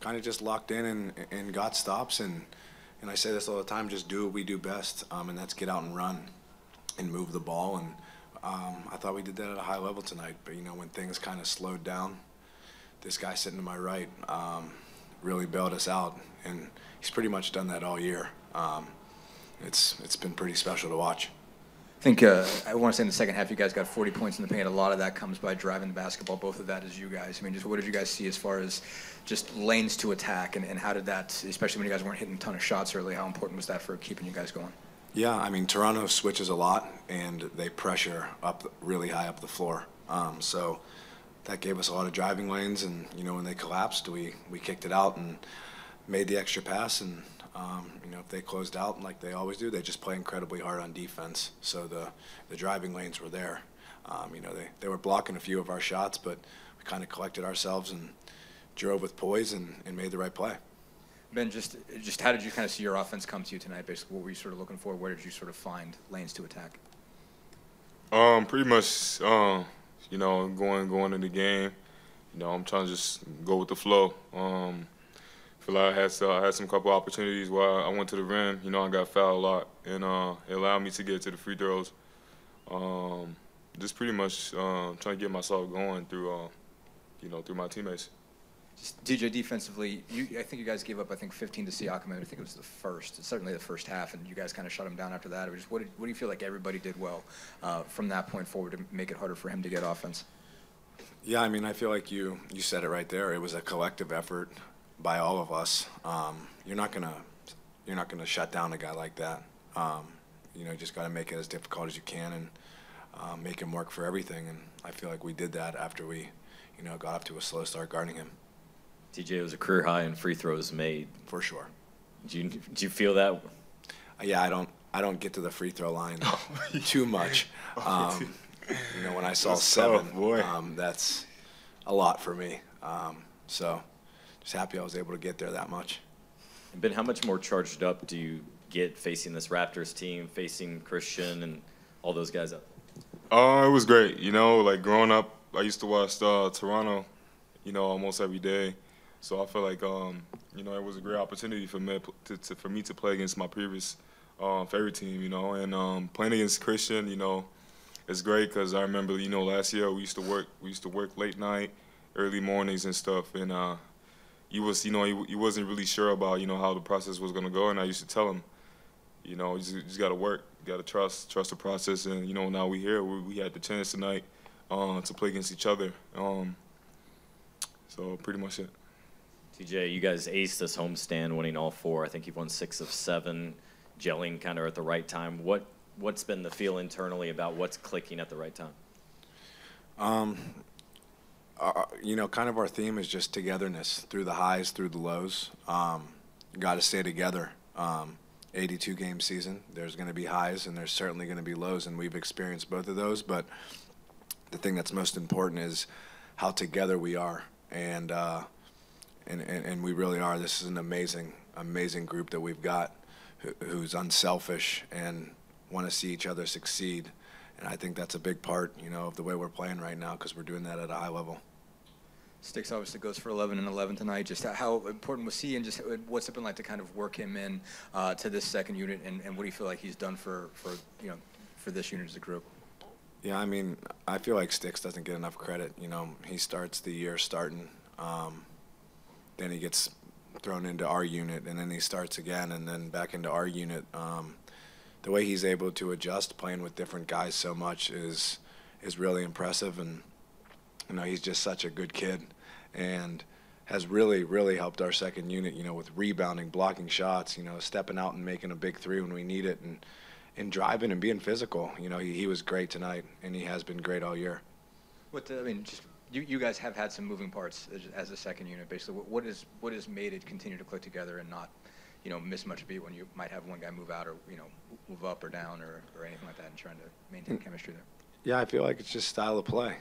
kind of just locked in and got stops. And I say this all the time, just do what we do best, and that's get out and run and move the ball. And I thought we did that at a high level tonight. But, when things kind of slowed down, this guy sitting to my right really bailed us out. And he's pretty much done that all year. It's been pretty special to watch. I think I want to say in the second half you guys got 40 points in the paint. A lot of that comes by driving the basketball. Both of that is you guys. I mean, just what did you guys see as far as just lanes to attack, and how did that, especially when you guys weren't hitting a ton of shots early, how important was that for keeping you guys going? Yeah, I mean, Toronto switches a lot, and they pressure up really high up the floor. So that gave us a lot of driving lanes, and, when they collapsed, we kicked it out and made the extra pass. And if they closed out like they always do, they just play incredibly hard on defense. So the driving lanes were there. They were blocking a few of our shots, but we kind of collected ourselves and drove with poise and made the right play. Ben, just how did you kind of see your offense come to you tonight? Basically, what were you sort of looking for? Where did you sort of find lanes to attack? Pretty much, going in the game. I'm trying to just go with the flow. I feel like I had some couple opportunities where I went to the rim. I got fouled a lot, and it allowed me to get to the free throws. Just pretty much trying to get myself going through, through my teammates. Just DJ, defensively, I think you guys gave up 15 to Siakam. I think it was certainly the first half, and you guys kind of shut him down after that. What do you feel like everybody did well from that point forward to make it harder for him to get offense? Yeah, I mean, I feel like you said it right there. It was a collective effort by all of us. You're not gonna shut down a guy like that. You just got to make it as difficult as you can and make him work for everything. And I feel like we did that after we, got off to a slow start guarding him. TJ, it was a career high in free throws made. For sure. Do you feel that? Yeah, I don't get to the free throw line too much. When I saw that's 7, tough, boy. That's a lot for me. So just happy I was able to get there that much. And Ben, how much more charged up do you get facing this Raptors team, facing Christian and all those guys up? It was great. Like growing up, I used to watch Toronto, almost every day. So I feel like, it was a great opportunity for me to play against my previous favorite team, and playing against Christian, it's great because I remember, last year we used to work late night, early mornings and stuff, and he wasn't really sure about, how the process was gonna go, and I used to tell him, you just gotta work, you gotta trust the process, and now we here, we had the chance tonight to play against each other, so pretty much it. TJ, you guys aced this homestand, winning all 4. I think you've won 6 of 7, gelling kind of at the right time. What's been the feel internally about what's clicking at the right time? Kind of our theme is just togetherness through the highs, through the lows. Got to stay together. 82-game season. There's going to be highs and there's certainly going to be lows, and we've experienced both of those. But the thing that's most important is how together we are, and we really are. This is an amazing group that we've got, who's unselfish and want to see each other succeed. And I think that's a big part, of the way we're playing right now, because we're doing that at a high level. Sticks obviously goes for 11 and 11 tonight. Just how important was he, and just what's it been like to kind of work him in to this second unit, and what do you feel like he's done for this unit as a group? Yeah, I mean, I feel like Sticks doesn't get enough credit. He starts the year starting, then he gets thrown into our unit, and then he starts again, and then back into our unit. The way he's able to adjust playing with different guys so much is really impressive, and he's just such a good kid, and has really helped our second unit, with rebounding, blocking shots, stepping out and making a big 3 when we need it, and driving and being physical. He was great tonight, and he has been great all year. You guys have had some moving parts as a second unit. Basically, what has made it continue to click together and not, miss much beat when you might have one guy move out or move up or down or anything like that, and trying to maintain chemistry there? Yeah, I feel like it's just style of play.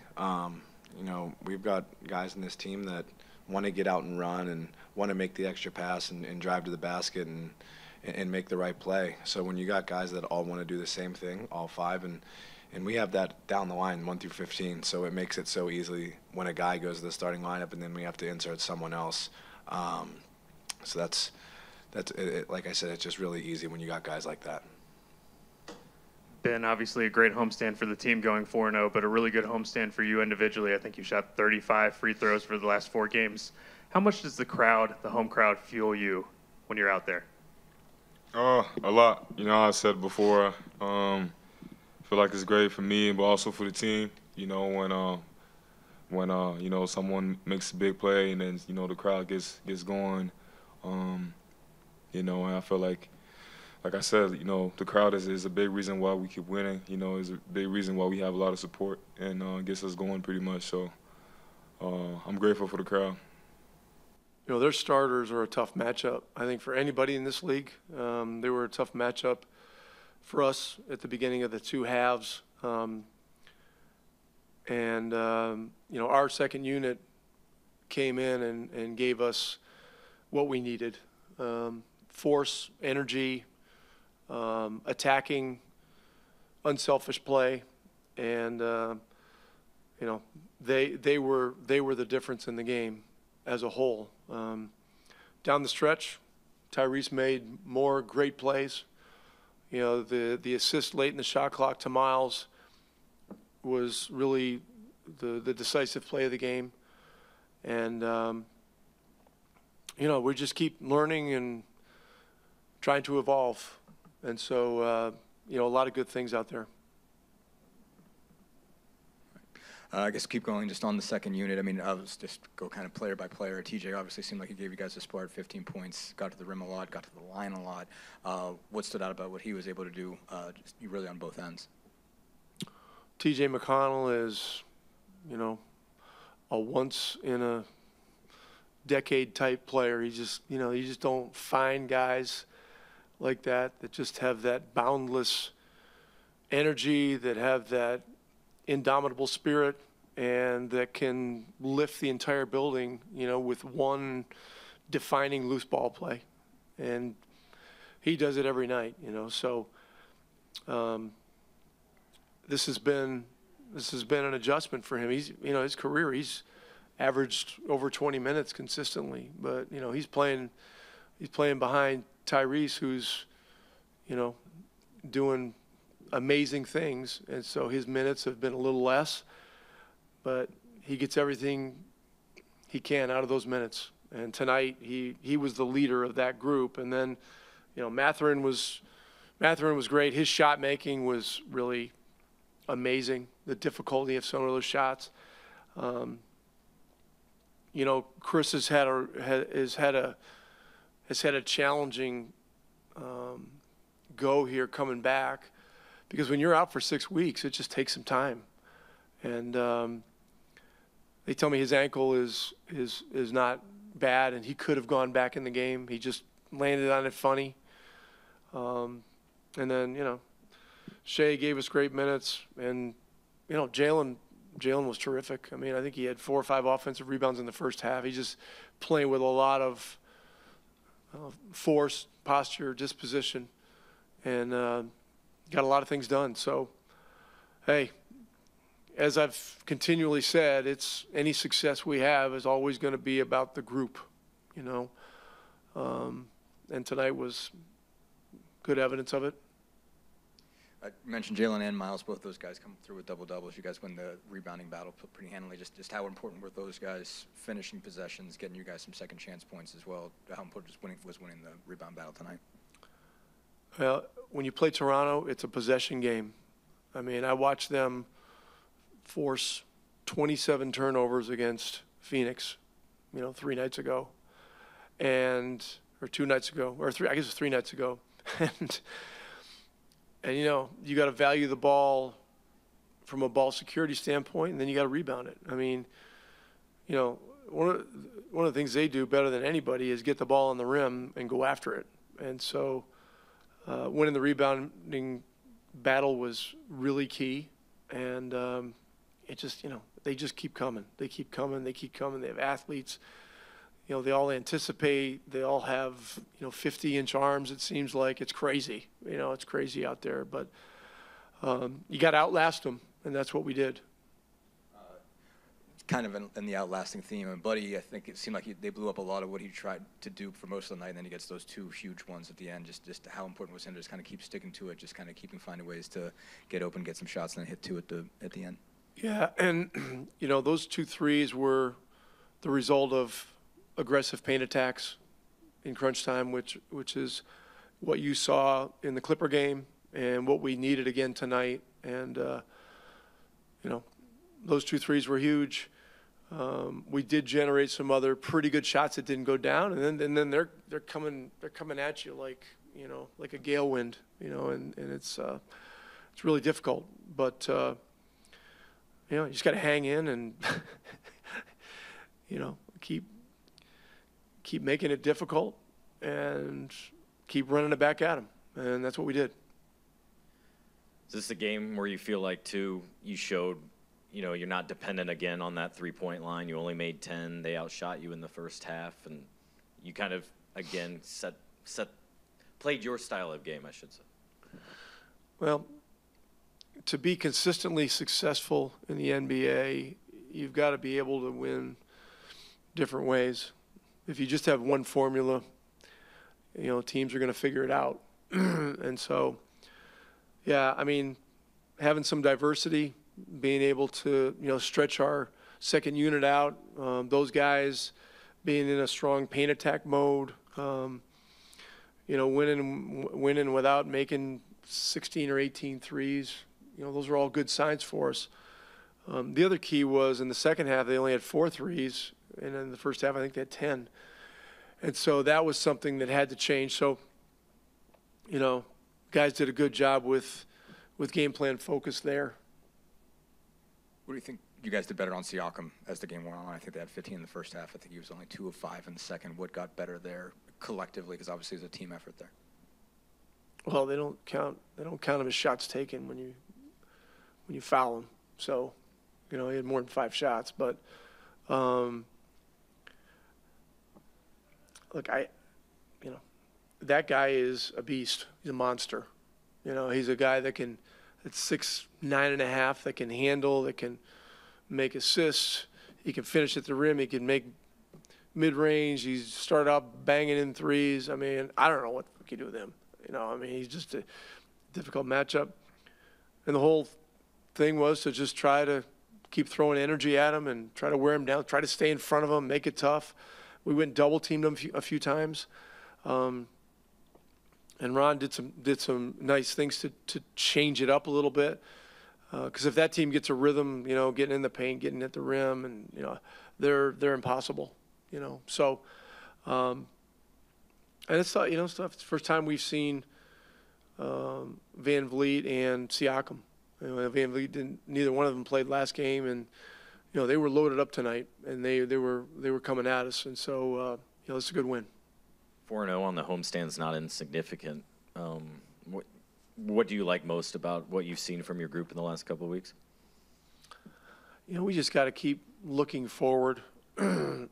We've got guys in this team that want to get out and run and want to make the extra pass and drive to the basket and make the right play. So when you got guys that all want to do the same thing, all 5, and we have that down the line, 1 through 15, so it makes it so easily when a guy goes to the starting lineup and then we have to insert someone else. So that's it, like I said, it's just really easy when you got guys like that. Been obviously a great homestand for the team going 4-0, but a really good homestand for you individually. I think you shot 35 free throws for the last 4 games. How much does the home crowd, fuel you when you're out there? A lot. You know, I said before, I feel like it's great for me, but also for the team. You know, when you know, someone makes a big play and then, you know, the crowd gets going. You know, and I feel like I said, you know, the crowd is a big reason why we keep winning. You know, is a big reason why we have a lot of support and gets us going pretty much. So I'm grateful for the crowd. You know, their starters are a tough matchup. I think for anybody in this league, they were a tough matchup for us at the beginning of the 2 halves. You know, our second unit came in and gave us what we needed. Force, energy, attacking, unselfish play, and you know, they were the difference in the game as a whole. Down the stretch, Tyrese made more great plays. You know, the assist late in the shot clock to Miles was really the decisive play of the game. And you know, we just keep learning and trying to evolve. And so, you know, a lot of good things out there. I guess keep going just on the second unit. I mean, I'll just go kind of player by player. TJ obviously seemed like he gave you guys a spark, 15 points, got to the rim a lot, got to the line a lot. What stood out about what he was able to do just really on both ends? TJ McConnell is, you know, a once-in-a-decade type player. He just, you know, you just don't find guys like that just have that boundless energy, that have that indomitable spirit, and that can lift the entire building, you know, with one defining loose ball play. And he does it every night, you know. So this has been an adjustment for him. He's, you know, his career, he's averaged over 20 minutes consistently, but you know, he's playing behind Tyrese, who's, you know, doing amazing things, and so his minutes have been a little less, but he gets everything he can out of those minutes. And tonight he was the leader of that group. And then, you know, Mathurin was great. His shot making was really amazing. The difficulty of some of those shots. You know, Chris has had a challenging go here coming back, because when you're out for 6 weeks, it just takes some time. And they tell me his ankle is not bad, and he could have gone back in the game. He just landed on it funny. And then, you know, Shea gave us great minutes, and, you know, Jalen was terrific. I mean, I think he had 4 or 5 offensive rebounds in the first half. He's just playing with a lot of force, posture, disposition, and got a lot of things done. So, hey, as I've continually said, it's any success we have is always going to be about the group, you know. And tonight was good evidence of it. I mentioned Jalen and Miles, both those guys come through with double-doubles. You guys win the rebounding battle pretty handily. Just how important were those guys finishing possessions, getting you guys some second chance points as well? How important was winning the rebound battle tonight? Well, when you play Toronto, it's a possession game. I mean, I watched them force 27 turnovers against Phoenix, you know, 3 nights ago, or 2 nights ago, or 3. I guess it was 3 nights ago, and you know, you got to value the ball from a ball security standpoint, and then you got to rebound it. I mean, you know, one of the things they do better than anybody is get the ball on the rim and go after it. And so, winning the rebounding battle was really key, and it just, you know, they just keep coming. They keep coming. They keep coming. They have athletes. You know, they all anticipate. They all have, you know, 50-inch arms. It seems like it's crazy. You know, it's crazy out there. But you got to outlast them, and that's what we did. kind of in the outlasting theme. And Buddy, I think it seemed like they blew up a lot of what he tried to do for most of the night, and then he gets those 2 huge ones at the end. Just how important was him to just kind of keep sticking to it, just kind of finding ways to get open, get some shots, and then hit 2 at the end. Yeah, and those 2 threes were the result of aggressive paint attacks in crunch time, which is what you saw in the Clipper game and what we needed again tonight. And those 2 threes were huge. We did generate some other pretty good shots that didn't go down, and then they're coming at you like a gale wind, and it's really difficult. But you just got to hang in and keep making it difficult and keep running it back at them, and that's what we did. Is this a game where you feel like too you showed? You're not dependent again on that 3-point line. You only made 10. They outshot you in the first half, and you kind of again played your style of game, I should say. Well, to be consistently successful in the NBA, you've got to be able to win different ways. If you just have one formula, teams are going to figure it out. And so, yeah, I mean, having some diversity, being able to, stretch our second unit out, those guys being in a strong paint attack mode, winning without making 16 or 18 threes, those are all good signs for us. The other key was in the second half, they only had 4 threes, and in the first half, I think they had 10. And so that was something that had to change. So, guys did a good job with game plan focus there. What do you think you guys did better on Siakam as the game went on? I think they had 15 in the first half. I think he was only 2 of 5 in the second. What got better there collectively? Because obviously it's a team effort there. Well, they don't count him as shots taken when you foul him. So, he had more than 5 shots. But look, that guy is a beast. He's a monster. He's a guy that's 6'9.5", that can handle, that can make assists. He can finish at the rim. He can make mid-range. He's started out banging in threes. I mean, I don't know what we can do with him. He's just a difficult matchup. And the whole thing was to just try to keep throwing energy at him and try to wear him down, try to stay in front of him, make it tough. We went double-teamed him a few times. And Ron did some nice things to change it up a little bit. Because if that team gets a rhythm, getting in the paint, getting at the rim, and they're impossible. So, and it's stuff. It's the first time we've seen Van Vliet and Siakam. Van Vliet neither one of them played last game, and they were loaded up tonight, and they were coming at us, and so it's a good win. 4-0 on the homestand's not insignificant. What do you like most about what you've seen from your group in the last couple of weeks? We just got to keep looking forward. When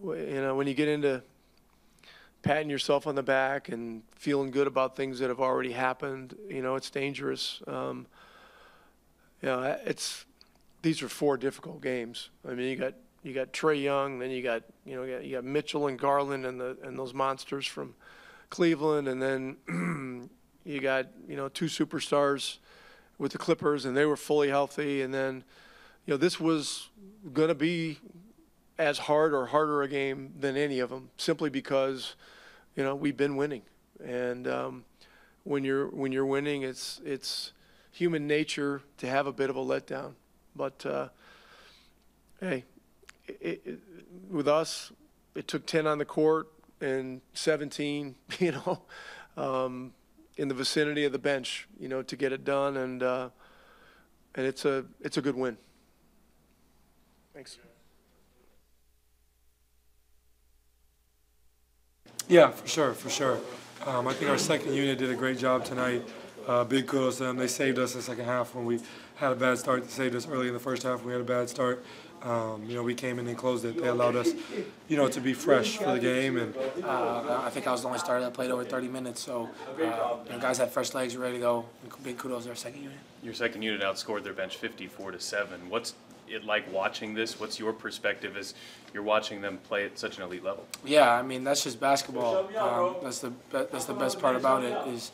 you get into patting yourself on the back and feeling good about things that have already happened, it's dangerous. These are 4 difficult games. I mean, you got Trae Young, then you got Mitchell and Garland and those monsters from Cleveland, and then you got 2 superstars with the Clippers, and they were fully healthy. And then this was going to be as hard or harder a game than any of them, simply because we've been winning, and when you're winning, it's human nature to have a bit of a letdown. But hey, with us, it took 10 on the court and 17, in the vicinity of the bench, to get it done, and it's a good win. Thanks. Yeah, for sure. I think our second unit did a great job tonight. Big kudos to them. They saved us in the second half when we had a bad start. They saved us early in the first half when we had a bad start. We came in and closed it. They allowed us, to be fresh for the game. And I think I was the only starter that played over 30 minutes. So, guys had fresh legs, ready to go. Big kudos to our second unit. Your second unit outscored their bench 54-7. What's it like watching this? What's your perspective as you're watching them play at such an elite level? Yeah, I mean that's just basketball. That's the best part about it is,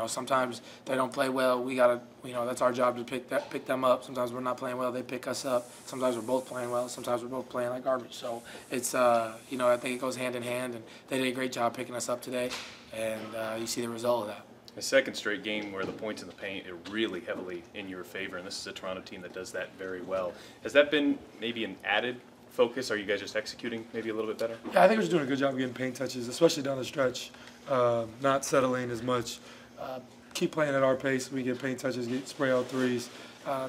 sometimes they don't play well. We gotta, that's our job to pick them up. Sometimes we're not playing well, they pick us up. Sometimes we're both playing well. Sometimes we're both playing like garbage. So it's, I think it goes hand in hand, and they did a great job picking us up today, and you see the result of that. A second straight game where the points in the paint are really heavily in your favor, and this is a Toronto team that does that very well. Has that been maybe an added focus? Are you guys just executing maybe a little bit better? Yeah, I think we're just doing a good job getting paint touches, especially down the stretch. Not settling as much. Keep playing at our pace. We get paint touches, get spray out threes,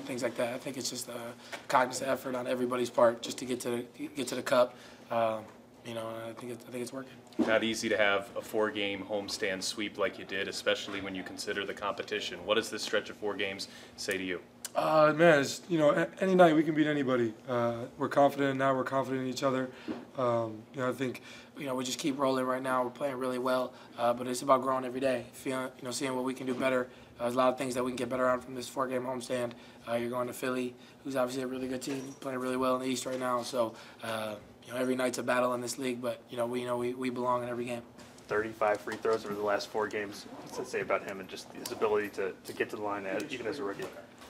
Things like that. I think it's just a cognizant effort on everybody's part just to get to the cup. And I think it's working. Not easy to have a 4-game homestand sweep like you did, especially when you consider the competition. What does this stretch of 4 games say to you? Man, it's, any night we can beat anybody. We're confident now. We're confident in each other. I think, we just keep rolling right now. We're playing really well, but it's about growing every day. Seeing what we can do better. There's a lot of things that we can get better on from this 4-game homestand. You're going to Philly, who's obviously a really good team, playing really well in the East right now. So, every night's a battle in this league, but we belong in every game. 35 free throws over the last 4 games. What's that say about him and just his ability to get to the line even as a rookie?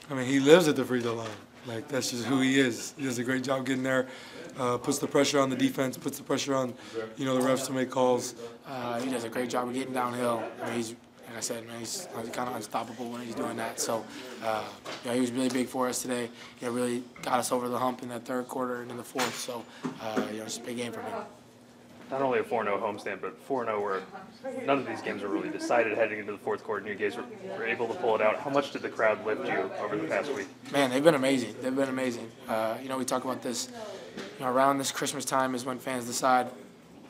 I mean, he lives at the free throw line. Like, that's just who he is. He does a great job getting there, puts the pressure on the defense, puts the pressure on, the refs to make calls. He does a great job of getting downhill. I mean, like I said, man, he's kind of unstoppable when he's doing that. So, he was really big for us today. Really got us over the hump in that third quarter and in the fourth. So, it's a big game for him. Not only a 4-0 homestand, but 4-0 where none of these games were really decided heading into the fourth quarter, and you guys were able to pull it out. How much did the crowd lift you over the past week? Man, they've been amazing. They've been amazing. We talk about this, around this Christmas time is when fans decide,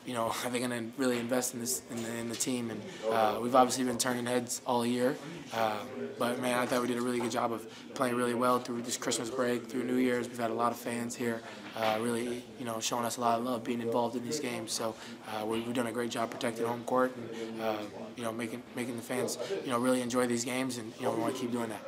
are they going to really invest in this in the team? And we've obviously been turning heads all year. But, man, I thought we did a really good job of playing really well through this Christmas break, through New Year's. We've had a lot of fans here really, showing us a lot of love, being involved in these games. So we've done a great job protecting home court and, making the fans, really enjoy these games. And, we want to keep doing that.